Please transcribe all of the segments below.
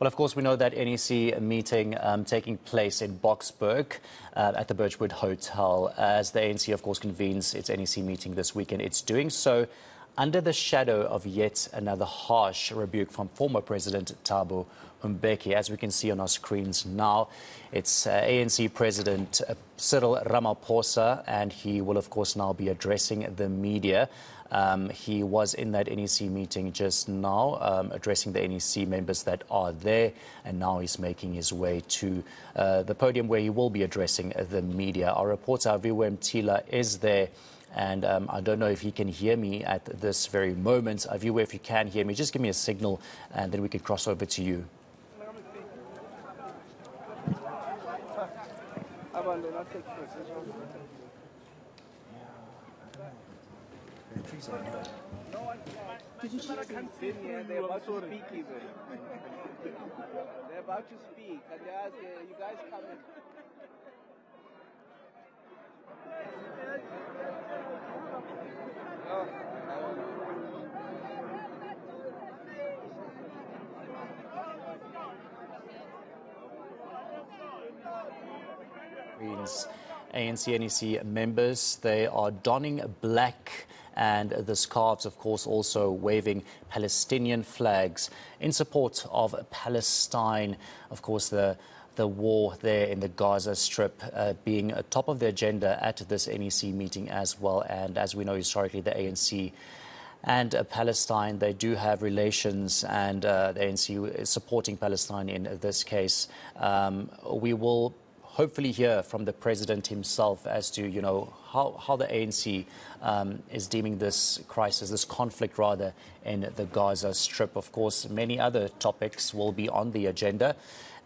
Well, of course, we know that NEC meeting taking place in Boksburg at the Birchwood Hotel as the ANC, of course, convenes its NEC meeting this weekend. It's doing so under the shadow of yet another harsh rebuke from former President Thabo Mbeki. As we can see on our screens now, it's ANC President Cyril Ramaphosa, and he will, of course, now be addressing the media. He was in that NEC meeting just now, addressing the NEC members that are there, and now he's making his way to the podium where he will be addressing the media. Our reporter, Aviwe Mtila, is there, and I don't know if he can hear me at this very moment. Aviwe, if you can hear me, just give me a signal, and then we can cross over to you. Did you see they're about to speak even. They're about to speak, and they ask, you guys come in. ANC NEC members, they are donning black and the scarves, of course, also waving Palestinian flags in support of Palestine. Of course, the war there in the Gaza Strip being top of the agenda at this NEC meeting as well. And as we know, historically, the ANC and Palestine, they do have relations, and the ANC is supporting Palestine in this case. We will hopefully hear from the president himself as to, you know, how the ANC is deeming this crisis, this conflict rather, in the Gaza Strip. Of course, many other topics will be on the agenda.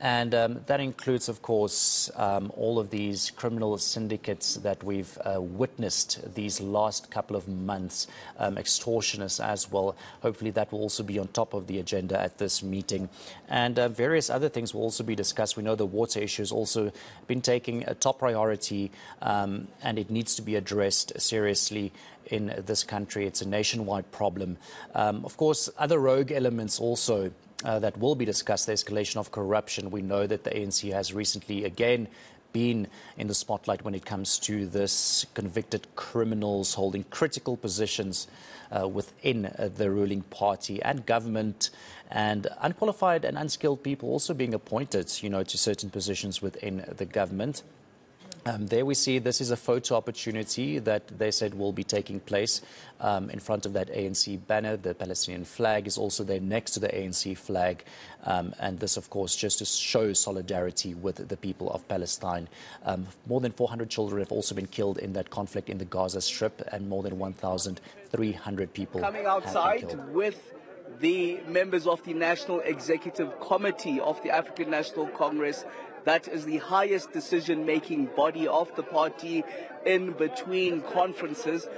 And that includes, of course, all of these criminal syndicates that we've witnessed these last couple of months, extortionists as well. Hopefully that will also be on top of the agenda at this meeting. And various other things will also be discussed. We know the water issue has also been taking a top priority, and it needs to be addressed seriously in this country. It's a nationwide problem. Of course, other rogue elements also that will be discussed, the escalation of corruption. We know that the ANC has recently again been in the spotlight when it comes to this convicted criminals holding critical positions within the ruling party and government, and unqualified and unskilled people also being appointed, you know, to certain positions within the government. There we see this is a photo opportunity that they said will be taking place in front of that ANC banner. The Palestinian flag is also there next to the ANC flag. And this, of course, just to show solidarity with the people of Palestine. More than 400 children have also been killed in that conflict in the Gaza Strip, and more than 1,300 people coming outside have been killed. With the members of the National Executive Committee of the African National Congress. That is the highest decision-making body of the party in between conferences.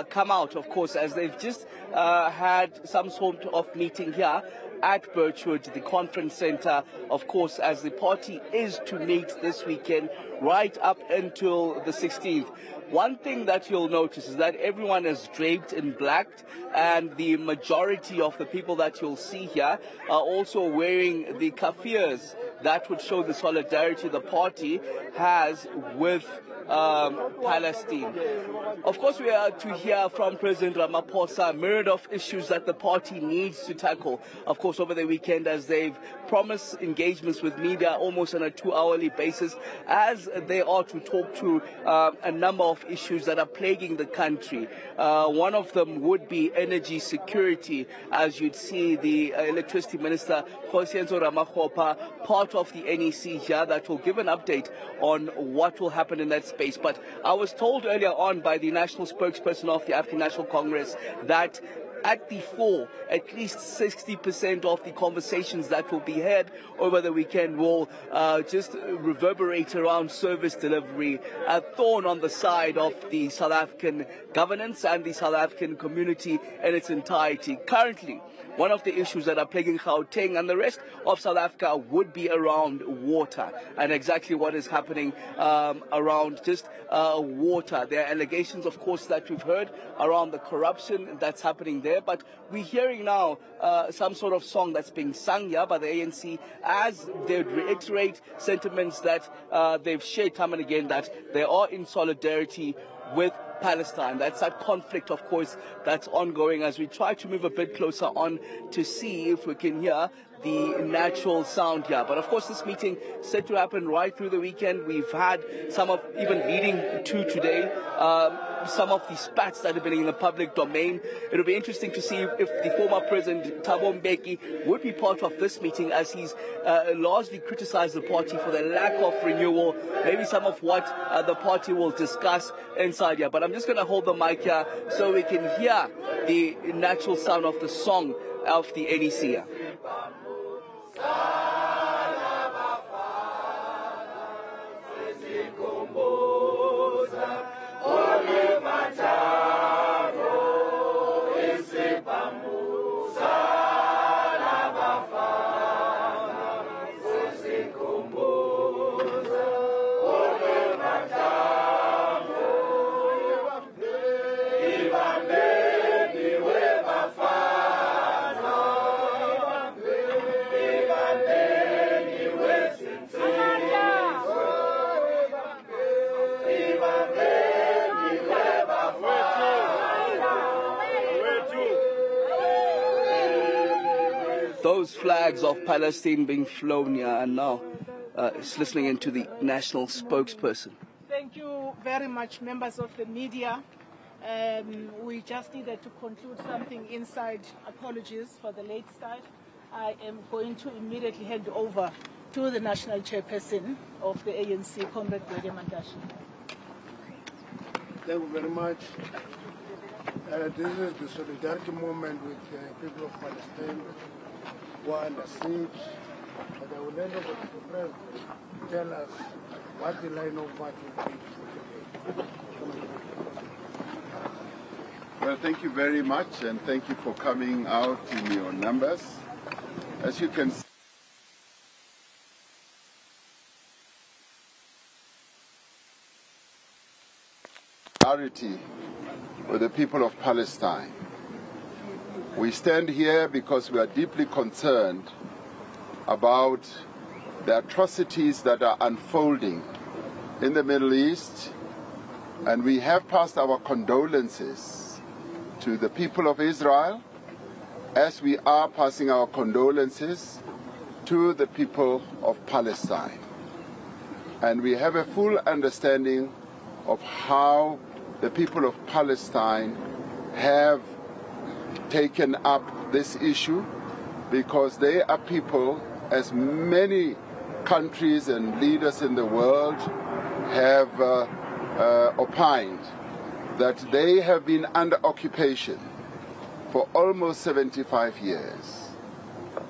Come out, of course, as they've just had some sort of meeting here at Birchwood, the conference center, of course, as the party is to meet this weekend right up until the 16th. One thing that you'll notice is that everyone is draped in black, and the majority of the people that you'll see here are also wearing the kafirs that would show the solidarity the party has with Palestine. Of course, we are to hear from President Ramaphosa a myriad of issues that the party needs to tackle, of course, over the weekend, as they've promised engagements with media almost on a 2-hourly basis, as they are to talk to a number of issues that are plaguing the country. One of them would be energy security, as you'd see the Electricity Minister, Kgosientsho Ramakgopa, part of the NEC here, that will give an update on what will happen in that space. But I was told earlier on by the national spokesperson of the African National Congress that at the fore, at least 60% of the conversations that will be had over the weekend will just reverberate around service delivery, a thorn on the side of the South African governance and the South African community in its entirety. Currently, one of the issues that are plaguing Gauteng and the rest of South Africa would be around water, and exactly what is happening around just water. There are allegations, of course, that we've heard around the corruption that's happening there. there, but we're hearing now some sort of song that's being sung here by the ANC as they reiterate sentiments that they've shared time and again, that they are in solidarity with Palestine. That's that conflict, of course, that's ongoing as we try to move a bit closer on to see if we can hear the natural sound here. But of course, this meeting set to happen right through the weekend. We've had some of, even leading to today, some of the spats that have been in the public domain. It'll be interesting to see if the former president, Thabo Mbeki, would be part of this meeting, as he's largely criticized the party for the lack of renewal, maybe some of what the party will discuss inside here. But I'm just going to hold the mic here so we can hear the natural sound of the song of the NEC here. Those flags of Palestine being flown here, and now it's listening into the national spokesperson. Thank you very much, members of the media. We just needed to conclude something inside. Apologies for the late start. I am going to immediately hand over to the national chairperson of the ANC, Comrade Gwede Mantashe. Thank you very much. This is the solidarity moment with the people of Palestine who are under siege. But I will hand over to the president to tell us what the line of march will be. Well, thank you very much, and thank you for coming out in your numbers. As you can see, solidarity with the people of Palestine. We stand here because we are deeply concerned about the atrocities that are unfolding in the Middle East, and we have passed our condolences to the people of Israel, as we are passing our condolences to the people of Palestine. And we have a full understanding of how the people of Palestine have taken up this issue, because they are people, as many countries and leaders in the world have opined, that they have been under occupation for almost 75 years.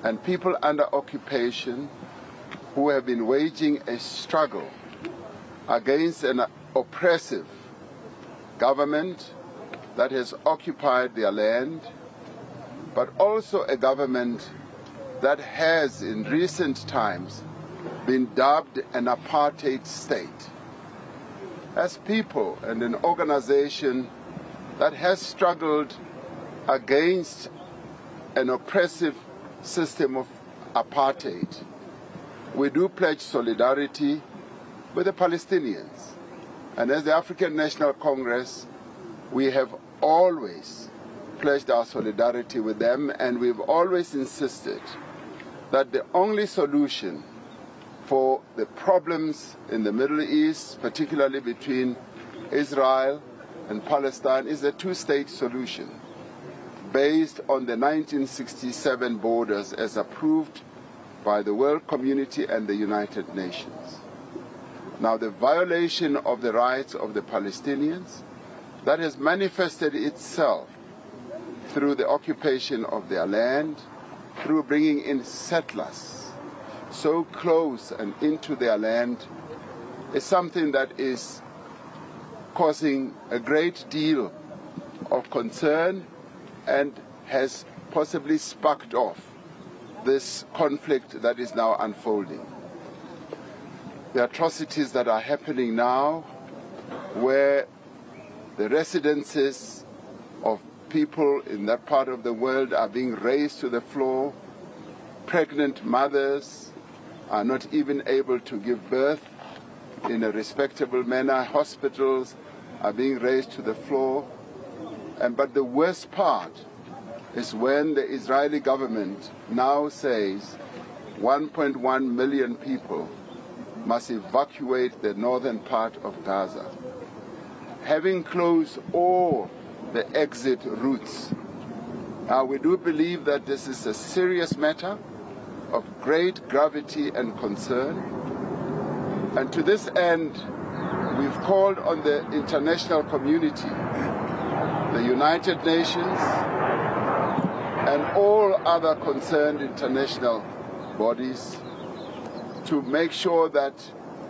And people under occupation who have been waging a struggle against an oppressive government that has occupied their land, but also a government that has in recent times been dubbed an apartheid state. As people and an organization that has struggled against an oppressive system of apartheid, we do pledge solidarity with the Palestinians. And as the African National Congress, we have always pledged our solidarity with them, and we've always insisted that the only solution for the problems in the Middle East, particularly between Israel and Palestine, is a two-state solution based on the 1967 borders as approved by the world community and the United Nations. Now, the violation of the rights of the Palestinians that has manifested itself through the occupation of their land, through bringing in settlers so close and into their land, is something that is causing a great deal of concern and has possibly sparked off this conflict that is now unfolding. The atrocities that are happening now, where the residences of people in that part of the world are being razed to the floor. Pregnant mothers are not even able to give birth in a respectable manner. Hospitals are being razed to the floor. But the worst part is when the Israeli government now says 1.1 million people must evacuate the northern part of Gaza. Having closed all the exit routes, we do believe that this is a serious matter of great gravity and concern. And to this end, we've called on the international community, the United Nations, and all other concerned international bodies to make sure that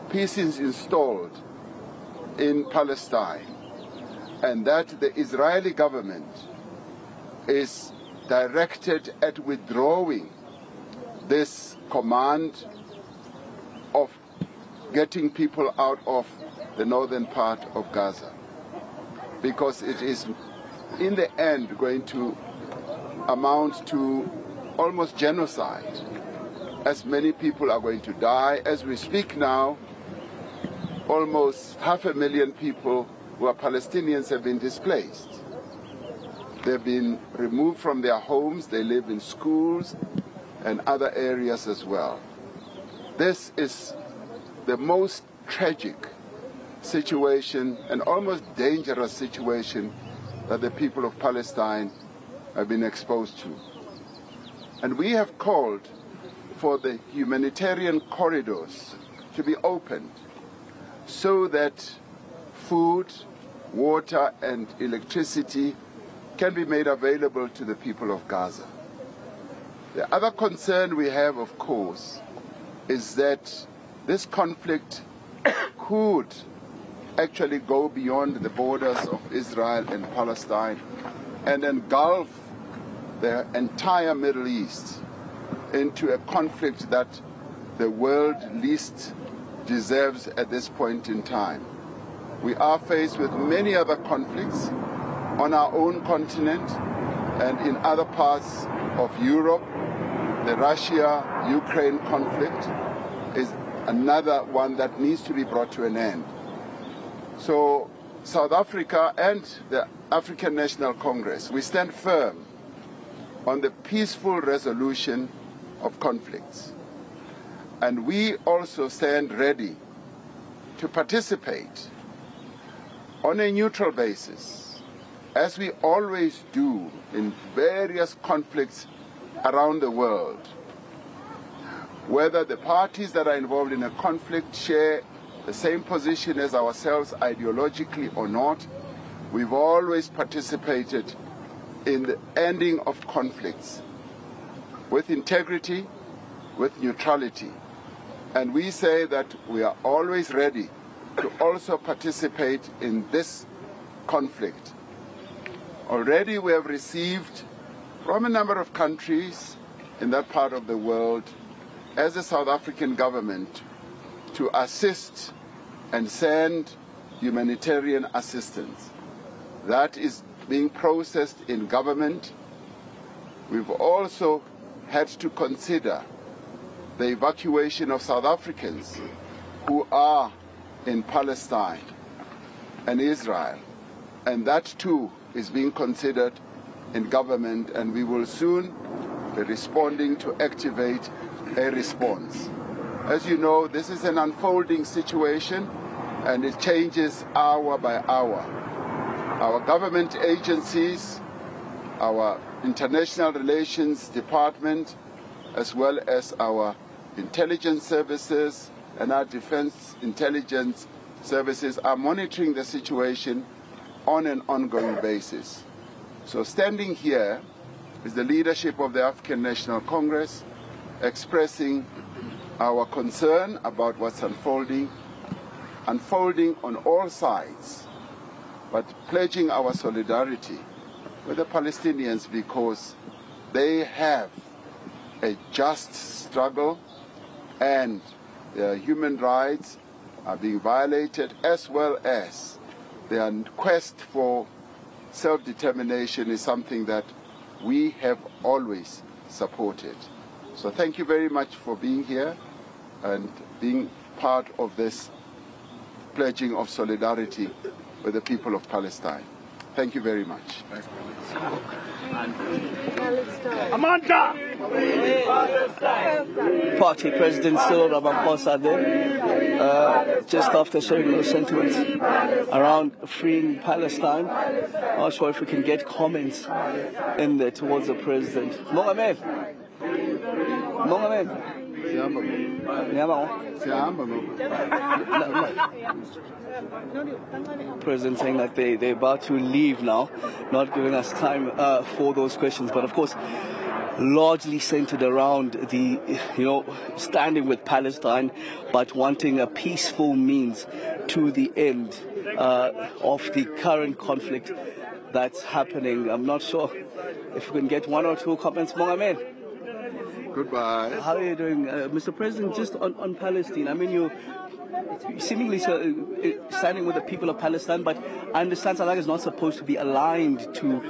peace is installed in Palestine and that the Israeli government is directed at withdrawing this command of getting people out of the northern part of Gaza, because it is in the end going to amount to almost genocide, as many people are going to die. As we speak now, almost 500,000 people who are Palestinians have been displaced. They've been removed from their homes, they live in schools and other areas as well. This is the most tragic situation and almost dangerous situation that the people of Palestine have been exposed to. And we have called for the humanitarian corridors to be opened so that food, water and electricity can be made available to the people of Gaza. The other concern we have, of course, is that this conflict could actually go beyond the borders of Israel and Palestine and engulf the entire Middle East into a conflict that the world least deserves at this point in time. We are faced with many other conflicts on our own continent and in other parts of Europe. The Russia-Ukraine conflict is another one that needs to be brought to an end. So South Africa and the African National Congress, we stand firm on the peaceful resolution of conflicts. And we also stand ready to participate on a neutral basis, as we always do in various conflicts around the world. Whether the parties that are involved in a conflict share the same position as ourselves ideologically or not, we've always participated in the ending of conflicts with integrity, with neutrality. And we say that we are always ready to also participate in this conflict. Already we have received from a number of countries in that part of the world, as the South African government, to assist and send humanitarian assistance. That is being processed in government. We've also had to consider the evacuation of South Africans who are in Palestine and Israel, and that too is being considered in government, and we will soon be responding to activate a response. As you know, this is an unfolding situation and it changes hour by hour. Our government agencies, our international relations department, as well as our intelligence services and our defense intelligence services are monitoring the situation on an ongoing basis. So standing here is the leadership of the African National Congress, expressing our concern about what's unfolding on all sides, but pledging our solidarity with the Palestinians because they have a just struggle and their human rights are being violated, as well as their quest for self-determination is something that we have always supported. So thank you very much for being here and being part of this pledging of solidarity with the people of Palestine. Thank you very much. Party President Cyril Ramaphosa there, just after sharing those sentiments around freeing Palestine. Not sure if we can get comments in there towards the president. Mohamed. President saying that they're about to leave now, not giving us time for those questions, but of course largely centered around the, standing with Palestine, but wanting a peaceful means to the end of the current conflict that's happening. I'm not sure if we can get one or two comments. Mohamed. Goodbye. How are you doing, Mr. President? Just on Palestine. I mean, you seemingly standing with the people of Palestine, but I understand South Africa is not supposed to be aligned to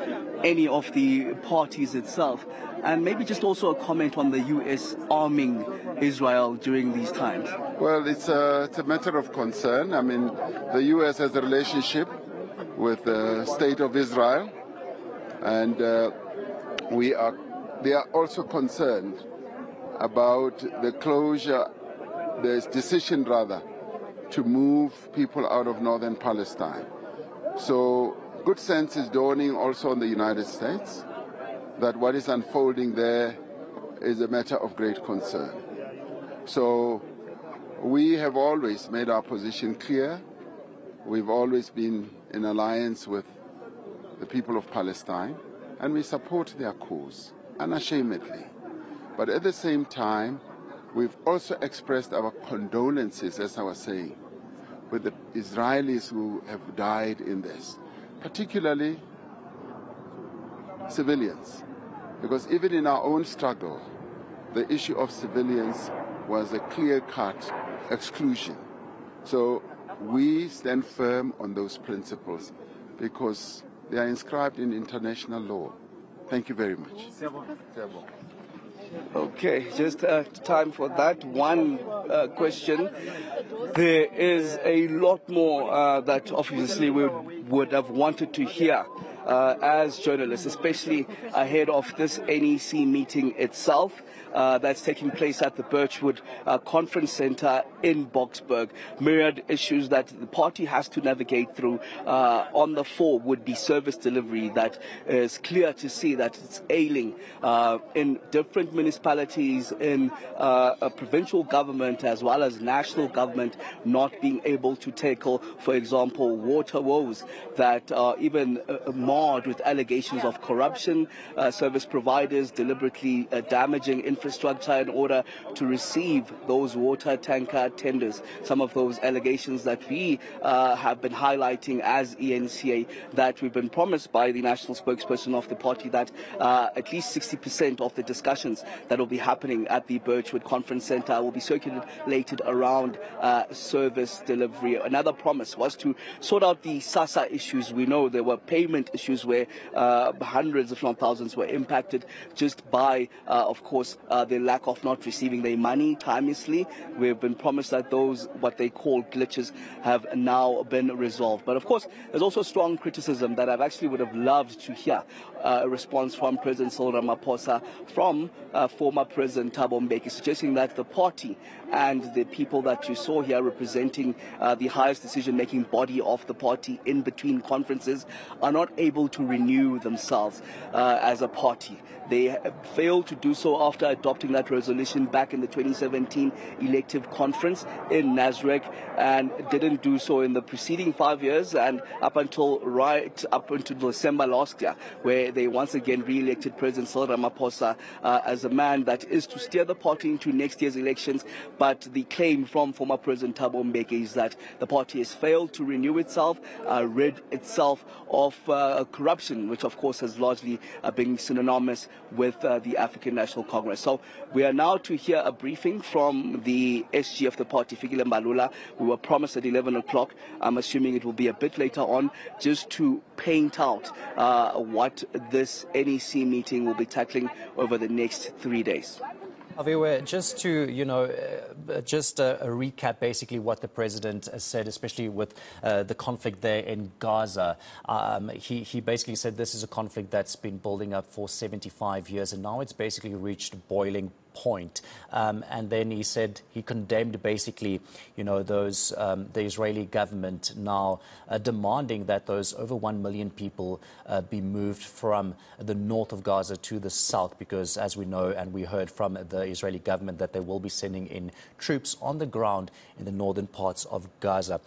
any of the parties itself. And maybe just also a comment on the U.S. arming Israel during these times. Well, it's a matter of concern. I mean, the U.S. has a relationship with the state of Israel, and they are also concerned about the decision to move people out of northern Palestine. So good sense is dawning also on the United States that what is unfolding there is a matter of great concern. So we have always made our position clear. We've always been in alliance with the people of Palestine, and we support their cause unashamedly. But at the same time, we've also expressed our condolences, as I was saying, with the Israelis who have died in this, particularly civilians. Because even in our own struggle, the issue of civilians was a clear-cut exclusion. So we stand firm on those principles because they are inscribed in international law. Thank you very much. Okay, just time for that one question. There is a lot more that obviously we would have wanted to hear as journalists, especially ahead of this NEC meeting itself that's taking place at the Birchwood Conference Center in Boksburg. Myriad issues that the party has to navigate through. On the fore would be service delivery that is clear to see that it's ailing in different municipalities, in a provincial government as well as national government not being able to tackle, for example, water woes that are even marred with allegations of corruption, service providers deliberately damaging infrastructure in order to receive those water tanker tenders. Some of those allegations that we have been highlighting as ENCA, that we've been promised by the national spokesperson of the party that at least 60% of the discussions that will be happening at the Birchwood Conference Center will be circulated around service delivery. Another promise was to sort out the SASSA issues. We know there were payment issues where hundreds, if not thousands, were impacted just by, of course, the lack of not receiving their money timelessly. We've been promised that those, what they call glitches, have now been resolved. But of course, there's also strong criticism that I actually would have loved to hear a response from President Cyril Ramaphosa, from former President Thabo Mbeki, suggesting that the party and the people that you saw here representing the highest decision-making body of the party in between conferences are not able to renew themselves as a party. They failed to do so after adopting that resolution back in the 2017 elective conference in Nasrec, and didn't do so in the preceding 5 years and up until December last year, where they once again re-elected President Cyril Ramaphosa as a man that is to steer the party into next year's elections. But the claim from former President Thabo Mbeki is that the party has failed to renew itself, rid itself of corruption, which of course has largely been synonymous with the African National Congress. So we are now to hear a briefing from the SG of the party, Fikile Mbalula. We were promised at 11 o'clock. I'm assuming it will be a bit later on, just to paint out what this NEC meeting will be tackling over the next 3 days. Aviwe, just to, just a recap basically what the president said, especially with the conflict there in Gaza. He basically said this is a conflict that's been building up for 75 years and now it's basically reached boiling point. And then he said he condemned basically, the Israeli government now demanding that those over 1 million people be moved from the north of Gaza to the south, because as we know and we heard from the Israeli government that they will be sending in troops on the ground in the northern parts of Gaza.